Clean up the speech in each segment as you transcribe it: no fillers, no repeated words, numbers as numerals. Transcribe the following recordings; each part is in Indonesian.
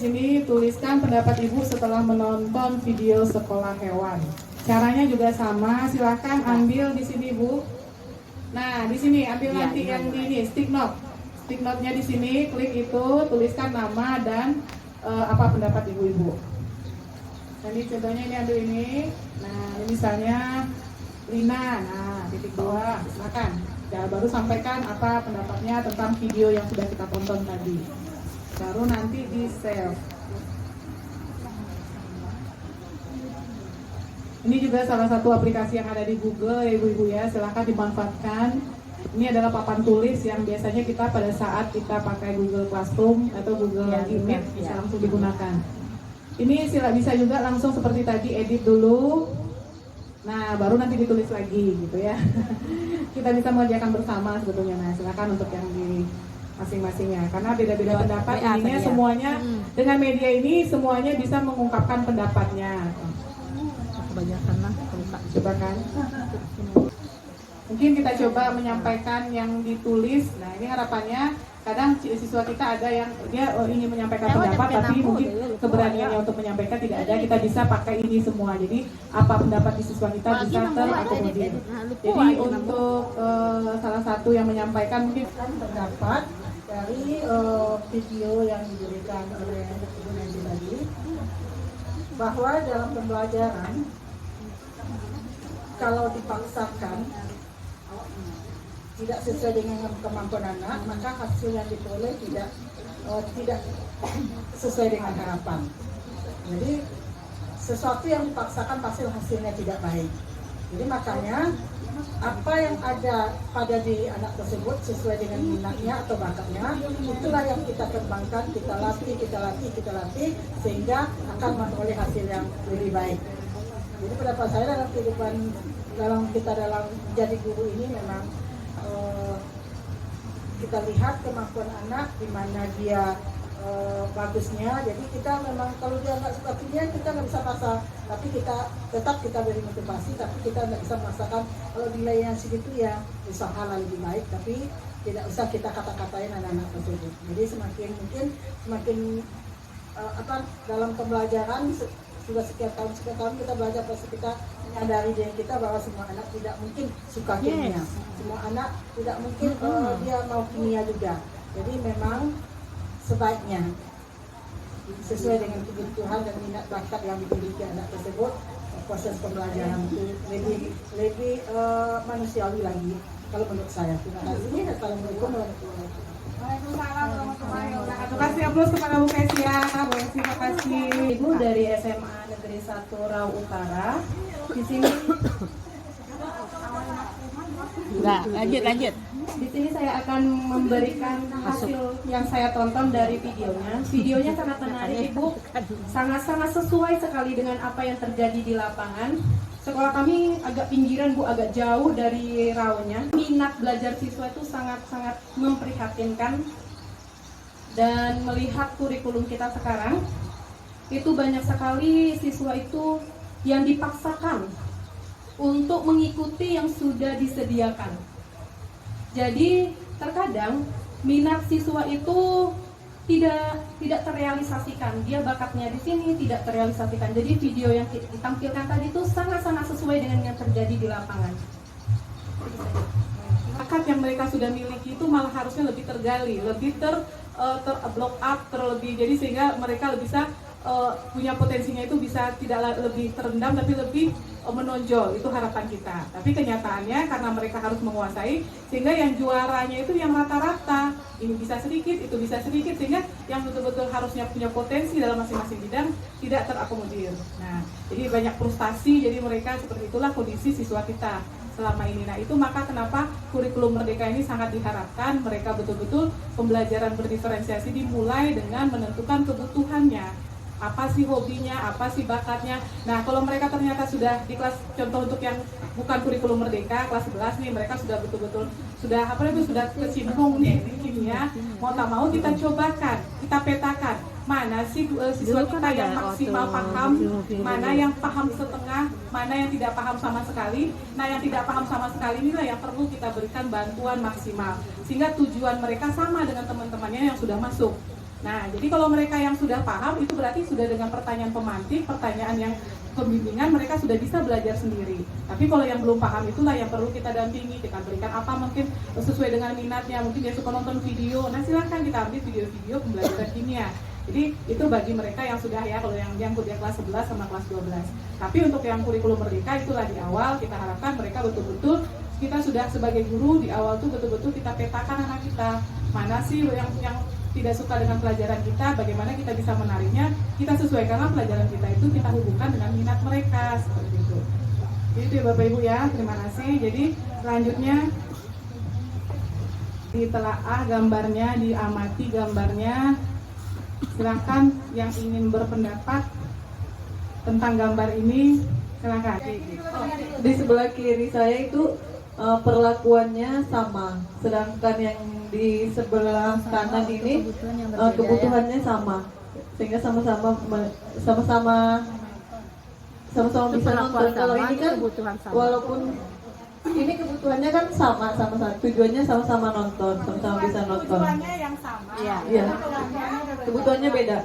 sini tuliskan pendapat Ibu setelah menonton video sekolah hewan. Caranya juga sama, silakan ambil di sini Bu. Nah, di sini ambil nanti yang di ini stick note. Stick note-nya di sini, klik itu, tuliskan nama dan apa pendapat Ibu-ibu. Nah, ini contohnya ini ambil ini. Nah, ini misalnya Lina. Nah, titik 2, silakan. Ya, baru sampaikan apa pendapatnya tentang video yang sudah kita tonton tadi. Baru nanti di save. Ini juga salah satu aplikasi yang ada di Google ya ibu-ibu ya, silahkan dimanfaatkan. Ini adalah papan tulis yang biasanya kita pada saat kita pakai Google Classroom atau Google Meet bisa langsung digunakan. Ini bisa juga langsung seperti tadi, edit dulu. Nah, baru nanti ditulis lagi gitu ya. Kita bisa mengerjakan bersama sebetulnya. Nah, silakan untuk yang di masing-masingnya. Karena beda-beda pendapat, ininya semuanya dengan media ini semuanya bisa mengungkapkan pendapatnya. Kebanyakan lah, coba kan. Mungkin kita coba menyampaikan yang ditulis. Nah, ini harapannya kadang siswa kita ada yang dia ingin menyampaikan pendapat tapi mungkin keberaniannya untuk menyampaikan tidak ada. Kita bisa pakai ini semua. Jadi apa pendapat di siswa kita bisa terakomodir. Jadi untuk salah satu yang menyampaikan mungkin pendapat dari video yang diberikan oleh Ibu Nanti tadi, bahwa dalam pembelajaran kalau dipaksakan tidak sesuai dengan kemampuan anak, maka hasil yang diperoleh tidak sesuai dengan harapan. Jadi sesuatu yang dipaksakan pasti hasilnya tidak baik. Jadi makanya apa yang ada pada diri anak tersebut sesuai dengan minatnya atau bakatnya, itulah yang kita kembangkan, kita latih sehingga akan memperoleh hasil yang lebih baik. Jadi pendapat saya dalam kehidupan dalam jadi guru ini memang kita lihat kemampuan anak di mana dia bagusnya. Jadi kita memang kalau dia nggak suka kimia kita nggak bisa paksa, tapi kita beri motivasi, tapi kita nggak bisa memaksakan. Kalau nilainya segitu ya usahalah lebih baik, tapi tidak usah kita kata-katain anak-anak tersebut. Jadi semakin dalam pembelajaran sudah sekian tahun kita belajar, pasti kita menyadari diri kita bahwa semua anak tidak mungkin suka kimia, semua anak tidak mungkin dia mau kimia juga. Jadi memang sebaiknya sesuai dengan kebutuhan dan minat bakat yang dimiliki anak tersebut, proses pembelajaran itu lebih manusiawi lagi kalau menurut saya. Terima kasih. Assalamualaikum warahmatullahi wabarakatuh. Waalaikumsalam warahmatullahi wabarakatuh. Terima kasih aplaus kepada Bu Kesia. Terima kasih Ibu dari SMA Negeri 1 Rau Utara. Di sini lanjut. Di sini saya akan memberikan hasil yang saya tonton dari videonya. Videonya sangat menarik Ibu, sangat-sangat sesuai sekali dengan apa yang terjadi di lapangan. Sekolah kami agak pinggiran Bu, agak jauh dari raunya. Minat belajar siswa itu sangat-sangat memprihatinkan. Dan melihat kurikulum kita sekarang, itu banyak sekali siswa itu yang dipaksakan untuk mengikuti yang sudah disediakan. Jadi terkadang minat siswa itu tidak terrealisasikan, dia bakatnya di sini tidak terrealisasikan. Jadi video yang ditampilkan tadi itu sangat-sangat sesuai dengan yang terjadi di lapangan. Bakat yang mereka sudah miliki itu malah harusnya lebih tergali, lebih block up terlebih. Jadi sehingga mereka bisa punya potensinya itu bisa tidak lebih terendam tapi lebih menonjol, itu harapan kita. Tapi kenyataannya karena mereka harus menguasai, sehingga yang juaranya itu yang rata-rata, ini bisa sedikit, itu bisa sedikit, sehingga yang betul-betul harusnya punya potensi dalam masing-masing bidang tidak terakomodir. Nah, jadi banyak frustasi, jadi mereka seperti itulah kondisi siswa kita selama ini. Nah, itu maka kenapa kurikulum Merdeka ini sangat diharapkan mereka betul-betul pembelajaran berdiferensiasi dimulai dengan menentukan kebutuhannya. Apa sih hobinya, apa sih bakatnya. Nah, kalau mereka ternyata sudah di kelas, contoh untuk yang bukan kurikulum Merdeka, kelas 11 nih, mereka sudah betul-betul sudah kecimpung nih kimia, mau tak mau kita cobakan, kita petakan mana sih siswa kita yang maksimal paham, mana yang paham setengah, mana yang tidak paham sama sekali. Nah, yang tidak paham sama sekali inilah yang perlu kita berikan bantuan maksimal, sehingga tujuan mereka sama dengan teman-temannya yang sudah masuk. Nah, jadi kalau mereka yang sudah paham, itu berarti sudah dengan pertanyaan pemantik, pertanyaan yang pembimbingan, mereka sudah bisa belajar sendiri. Tapi kalau yang belum paham, itulah yang perlu kita dampingi, kita berikan apa mungkin sesuai dengan minatnya. Mungkin dia suka nonton video, nah silahkan kita ambil video-video pembelajaran kimia. Jadi itu bagi mereka yang sudah ya, kalau yang kuliah kelas 11 sama kelas 12. Tapi untuk yang kurikulum merdeka, itulah di awal kita harapkan mereka betul-betul, kita sudah sebagai guru di awal tuh betul-betul kita petakan anak kita. Mana sih yang tidak suka dengan pelajaran kita, bagaimana kita bisa menariknya, kita sesuaikanlah pelajaran kita itu, kita hubungkan dengan minat mereka, seperti itu. Jadi itu ya Bapak Ibu ya, terima kasih. Jadi selanjutnya ditelaah gambarnya, diamati gambarnya. Silakan yang ingin berpendapat tentang gambar ini, silakan. Di sebelah kiri saya itu perlakuannya sama, sedangkan yang di sebelah kanan ini kebutuhannya sama, sehingga sama-sama bisa nonton. Kalau ini kan walaupun ini kebutuhannya kan sama tujuannya sama-sama nonton, sama-sama bisa nonton. Tujuannya yang sama. Iya. Kebutuhannya beda.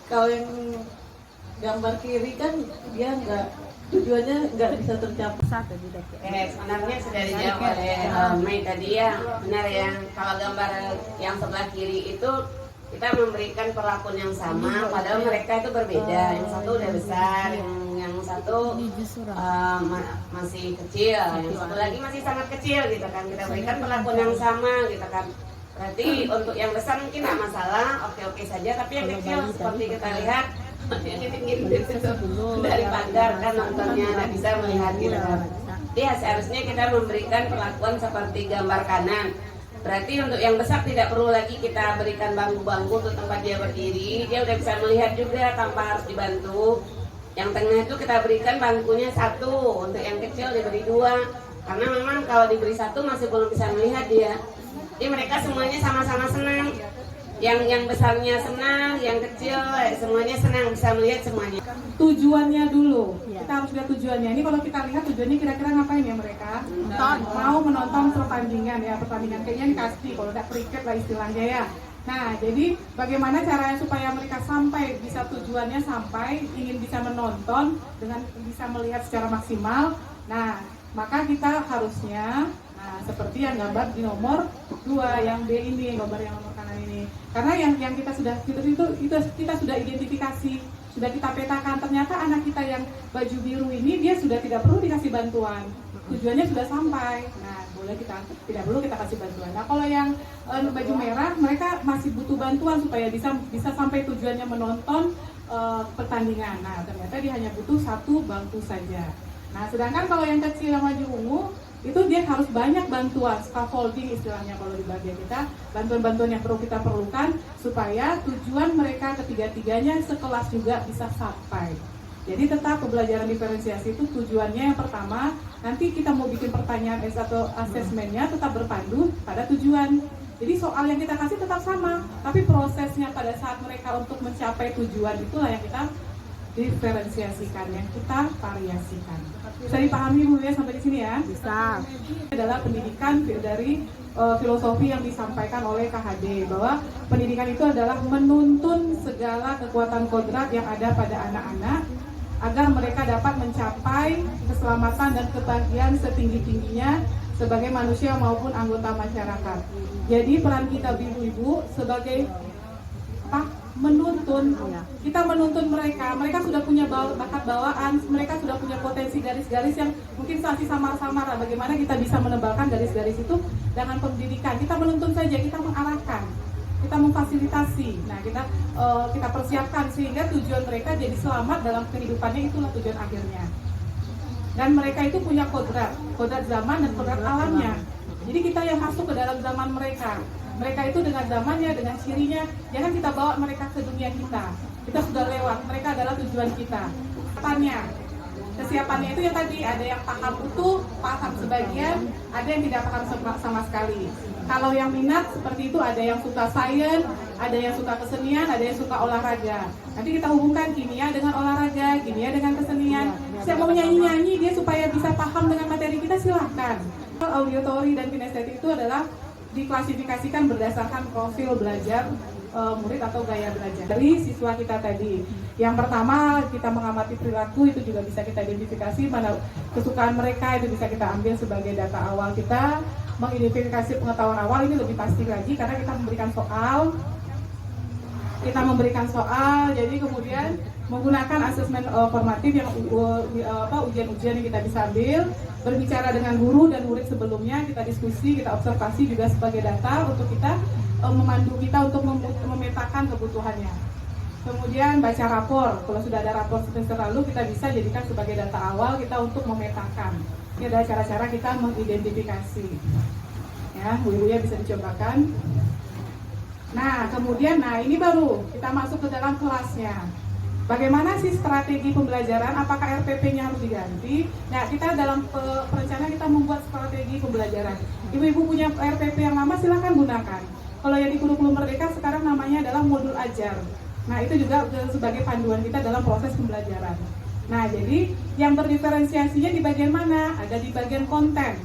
Kalau yang gambar kiri kan dia tujuannya nggak bisa tercapai. Sebenarnya sudah dijawab oleh Mei tadi ya, benar ya. Kalau gambar yang sebelah kiri itu kita memberikan perlakuan yang sama, padahal mereka itu berbeda. Yang satu udah besar, yang satu masih kecil, yang satu lagi masih sangat kecil gitu kan. Kita berikan perlakuan yang sama gitu kan. Berarti untuk yang besar mungkin nggak masalah, oke-oke saja. Tapi yang kecil seperti kita lihat dari pagar kan nontonnya nggak bisa melihat gitu kan. Jadi seharusnya kita memberikan perlakuan seperti gambar kanan. Berarti untuk yang besar tidak perlu lagi kita berikan bangku-bangku untuk tempat dia berdiri, dia udah bisa melihat juga tanpa harus dibantu. Yang tengah itu kita berikan bangkunya satu, untuk yang kecil diberi dua, karena memang kalau diberi satu masih belum bisa melihat dia. Jadi mereka semuanya sama-sama senang. Yang besarnya senang, yang kecil semuanya senang bisa melihat semuanya. Tujuannya dulu, kita harus lihat tujuannya. Ini kalau kita lihat tujuannya kira-kira ngapain ya mereka? Mau menonton pertandingan ya, pertandingan kayaknya dikasih, kalau udah kriket lah istilahnya ya. Nah, jadi bagaimana caranya supaya mereka sampai bisa tujuannya, sampai ingin bisa menonton dengan bisa melihat secara maksimal. Nah, maka kita harusnya seperti yang gambar di nomor 2 yang B ini, gambar yang nomor kanan ini. Karena yang kita sudah kita sudah identifikasi, sudah kita petakan, ternyata anak kita yang baju biru ini dia sudah tidak perlu dikasih bantuan. Tujuannya sudah sampai. Nah, tidak perlu kita kasih bantuan. Nah, kalau yang baju merah, mereka masih butuh bantuan supaya bisa sampai tujuannya menonton pertandingan. Nah, ternyata dia hanya butuh satu bangku saja. Nah, sedangkan kalau yang kecil yang baju ungu itu dia harus banyak bantuan, scaffolding istilahnya kalau di bagian kita, bantuan-bantuan yang perlu kita perlukan supaya tujuan mereka ketiga-tiganya sekelas juga bisa sampai. Jadi tetap pembelajaran diferensiasi itu tujuannya yang pertama, nanti kita mau bikin pertanyaan atau asesmennya tetap berpandu pada tujuan. Jadi soal yang kita kasih tetap sama, tapi prosesnya pada saat mereka untuk mencapai tujuan itulah yang kita diferensiasikan, yang kita variasikan. Bisa dipahami Bu ya sampai di sini ya? Bisa. Ini adalah pendidikan dari filosofi yang disampaikan oleh KHD, bahwa pendidikan itu adalah menuntun segala kekuatan kodrat yang ada pada anak-anak agar mereka dapat mencapai keselamatan dan kebahagiaan setinggi-tingginya sebagai manusia maupun anggota masyarakat. Jadi peran kita ibu-ibu sebagai menuntun, kita menuntun mereka sudah punya bakat bawaan, mereka sudah punya potensi garis-garis yang mungkin masih samar-samar. Bagaimana kita bisa menebalkan garis-garis itu dengan pendidikan? Kita menuntun saja, kita mengarahkan, kita memfasilitasi. Nah, kita persiapkan sehingga tujuan mereka jadi selamat dalam kehidupannya, itulah tujuan akhirnya. Dan mereka itu punya kodrat zaman dan kodrat alamnya. Jadi kita yang masuk ke dalam zaman mereka. Mereka itu dengan zamannya, dengan cirinya, jangan kita bawa mereka ke dunia kita. Kita sudah lewat, mereka adalah tujuan kita. Kesiapannya itu yang tadi, ada yang paham utuh, paham sebagian, ada yang tidak paham sama sekali. Kalau yang minat seperti itu, ada yang suka sains, ada yang suka kesenian, ada yang suka olahraga. Nanti kita hubungkan kimia dengan olahraga, kimia dengan kesenian. Siapa mau nyanyi-nyanyi dia supaya bisa paham dengan materi kita, silahkan. Auditory dan kinestetik itu adalah diklasifikasikan berdasarkan profil belajar murid atau gaya belajar dari siswa kita tadi. Yang pertama, kita mengamati perilaku, itu juga bisa kita identifikasi mana kesukaan mereka, itu bisa kita ambil sebagai data awal kita. Mengidentifikasi pengetahuan awal ini lebih pasti lagi karena kita memberikan soal, jadi kemudian menggunakan asesmen formatif yang ujian-ujian yang kita bisa ambil, berbicara dengan guru dan murid sebelumnya, kita diskusi, kita observasi juga sebagai data untuk kita memandu kita untuk memetakan kebutuhannya. Kemudian baca rapor, kalau sudah ada rapor semester lalu kita bisa jadikan sebagai data awal kita untuk memetakan. Ini adalah cara-cara kita mengidentifikasi. Ya, Bu-ibunya bisa dicobakan. Nah, kemudian, ini baru kita masuk ke dalam kelasnya. Bagaimana sih strategi pembelajaran? Apakah RPP-nya harus diganti? Nah, kita dalam perencanaan kita membuat strategi pembelajaran. Ibu-ibu punya RPP yang lama, silahkan gunakan. Kalau yang di kurikulum Merdeka sekarang namanya adalah modul ajar. Nah, itu juga sebagai panduan kita dalam proses pembelajaran. Nah, jadi yang berdiferensiasinya di bagian mana? Ada di bagian konten.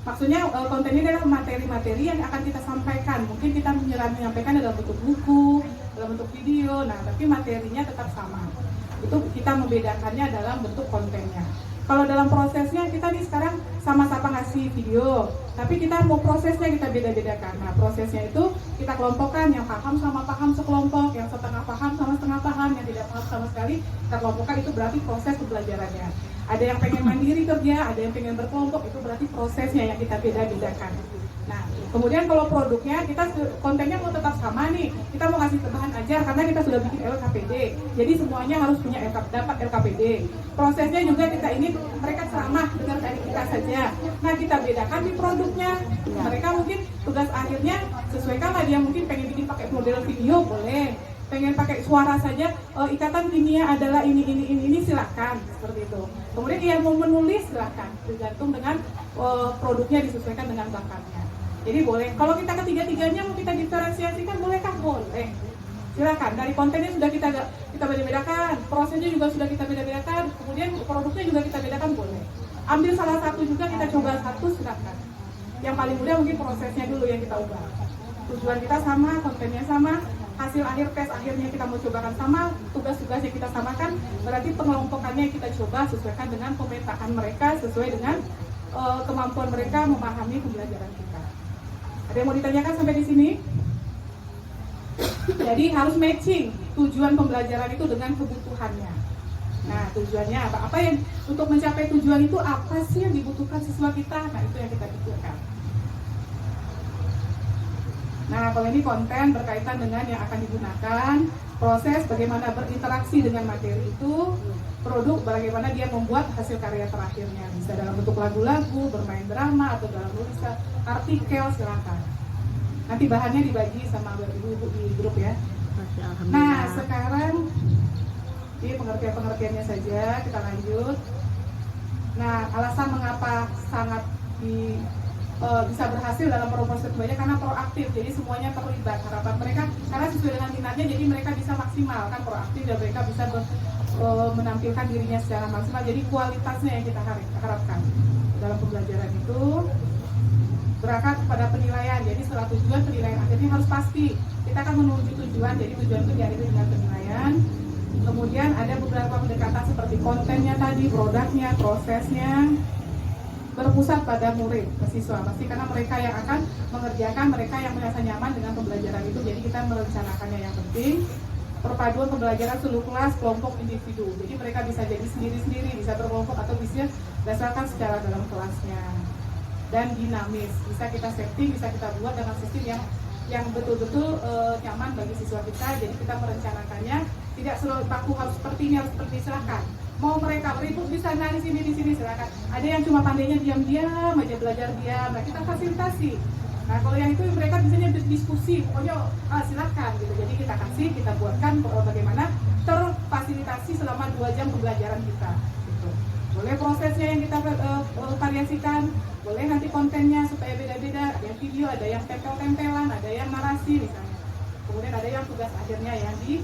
Maksudnya konten ini adalah materi-materi yang akan kita sampaikan. Mungkin kita menyampaikan dalam bentuk buku, dalam bentuk video, tapi materinya tetap sama. Itu kita membedakannya dalam bentuk kontennya. Kalau dalam prosesnya kita nih sekarang sama-sama ngasih video, tapi kita mau prosesnya kita beda-bedakan. Nah, prosesnya itu kita kelompokkan, yang paham sama paham sekelompok, yang setengah paham sama setengah paham, yang tidak paham sama sekali kita kelompokkan, itu berarti proses pembelajarannya. Ada yang pengen mandiri kerja, ada yang pengen berkelompok, itu berarti prosesnya yang kita beda-bedakan. Nah, kemudian kalau produknya, kita kontennya mau tetap sama nih, kita mau kasih bahan ajar karena kita sudah bikin LKPD, jadi semuanya harus punya dapat LKPD. Prosesnya juga kita ini mereka ceramah dengan dari kita saja. Nah, kita bedakan di produknya. Mereka mungkin tugas akhirnya sesuaikanlah, dia mungkin pengen bikin pakai model video boleh, pengen pakai suara saja, ikatan kimia adalah ini silakan, seperti itu. Kemudian dia mau menulis silakan, tergantung dengan produknya disesuaikan dengan bakatnya. Jadi boleh, kalau kita ketiga-tiganya mau kita diferensiasikan, bolehkah? Boleh. Silakan, dari kontennya sudah kita beda-bedakan, prosesnya juga sudah kita beda-bedakan, kemudian produknya juga kita bedakan, boleh. Ambil salah satu juga, kita coba satu, silakan. Yang paling mudah mungkin prosesnya dulu yang kita ubah. Tujuan kita sama, kontennya sama, hasil akhir tes akhirnya kita mau cobakan sama, tugas-tugas yang kita samakan, berarti pengelompokannya kita coba sesuaikan dengan pemetaan mereka, sesuai dengan kemampuan mereka memahami pembelajaran kita. Ada yang mau ditanyakan sampai di sini? Jadi harus matching tujuan pembelajaran itu dengan kebutuhannya. Nah, tujuannya apa? Apa yang untuk mencapai tujuan itu apa sih yang dibutuhkan siswa kita? Nah, itu yang kita pikirkan. Nah, kalau ini konten berkaitan dengan yang akan digunakan, proses bagaimana berinteraksi dengan materi itu, produk bagaimana dia membuat hasil karya terakhirnya, bisa dalam bentuk lagu-lagu, bermain drama, atau dalam tulisan artikel, silakan. Nanti bahannya dibagi sama ibu-ibu di grup ya. Nah, sekarang ini pengertiannya saja, kita lanjut. Nah, alasan mengapa sangat bisa berhasil dalam proses pembelajaran karena proaktif, jadi semuanya terlibat. Harapan mereka karena sesuai dengan minatnya, jadi mereka bisa maksimal kan, proaktif dan mereka bisa menampilkan dirinya secara maksimal. Jadi kualitasnya yang kita harapkan dalam pembelajaran itu berangkat pada penilaian. Jadi setelah tujuan, penilaian akhirnya harus pasti. Kita akan menuju tujuan, jadi tujuan itu diakhiri dengan penilaian. Kemudian ada beberapa pendekatan seperti kontennya tadi, produknya, prosesnya, berpusat pada murid, siswa pasti karena mereka yang akan mengerjakan, mereka yang merasa nyaman dengan pembelajaran itu. Jadi kita merencanakannya yang penting. Perpaduan pembelajaran seluruh kelas, kelompok, individu. Jadi mereka bisa jadi sendiri-sendiri, bisa berkelompok atau bisa berdasarkan secara dalam kelasnya. Dan dinamis, bisa kita setting, bisa kita buat dengan sistem yang betul-betul nyaman bagi siswa kita. Jadi kita merencanakannya tidak selalu baku harus seperti ini, harus seperti silakan. Mau mereka ribut di sana, di sini silakan. Ada yang cuma pandainya diam-diam aja belajar diam, nah kita fasilitasi. Nah kalau yang itu mereka bisanya berdiskusi, pokoknya silakan gitu. Jadi kita kasih, kita buatkan bagaimana terfasilitasi selama 2 jam pembelajaran kita. Gitu. Boleh prosesnya yang kita variasikan, boleh nanti kontennya supaya beda-beda. Ada yang video, ada yang tempel-tempelan, ada yang narasi misalnya. Kemudian ada yang tugas akhirnya yang di